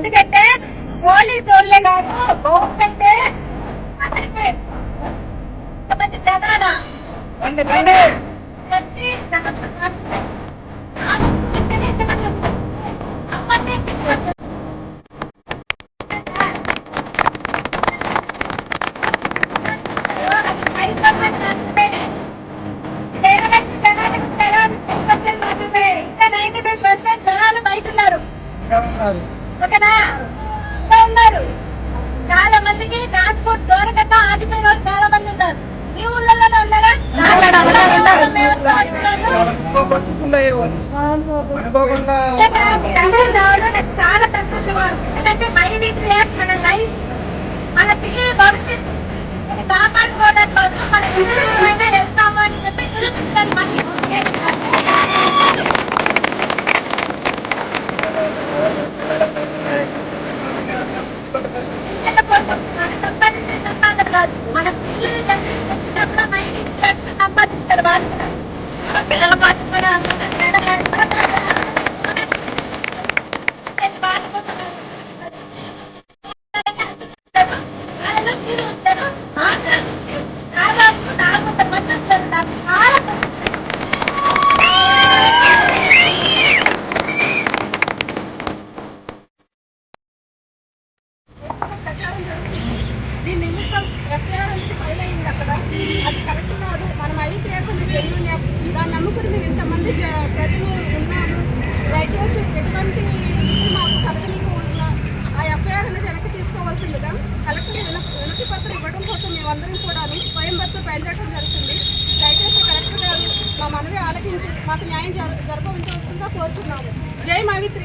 ఎందుకంటే పోలీసు వాళ్ళే కాదు గవర్నమెంట్ జనాల వచ్చి ఉన్నారు. చాలా మందికి ట్రాన్స్పోర్ట్ దొరకక ఆగిపోయిన వాళ్ళు చాలా మంది ఉన్నారు. మీ ఊళ్ళలోనే ఉన్నారా? నాకు చాలా సంతోషంగా ఎందుకంటే మన లైఫ్ మన పిల్లల భవిష్యత్తు కాపాడుకోవడానికి కోసం మన ఎన్నైనా వెళ్తాము అని చెప్పి మన పిల్లలు సంపాదిస్తారు. వాళ్ళు పిల్లల కోసం కూడా దీని నిమిత్తం ఎఫ్ఐఆర్ ఫైల్ అయింది అక్కడ. అది కరెక్ట్ కాదు. మనం ఐటీ చేసింది జెన్యూన్ యాప్. దాన్ని నమ్ముకుని మేము ఇంతమంది ప్రజలు ఉన్నాము. దయచేసి ఎటువంటి ఇది మాకు కలగనీయకుండా ఆ ఎఫ్ఐఆర్ అనేది వెనక్కి తీసుకోవాల్సిందిగా కలెక్టర్ వినతి పత్రం ఇవ్వడం కోసం మేమందరం కూడా స్వయంవరంతో బయలుదేరడం జరుగుతుంది. దయచేసి కలెక్టర్ గారు మా మనవి ఆలకించి మాకు న్యాయం జరపవలసిందిగా కోరుతున్నాము. జై మావిత్రి.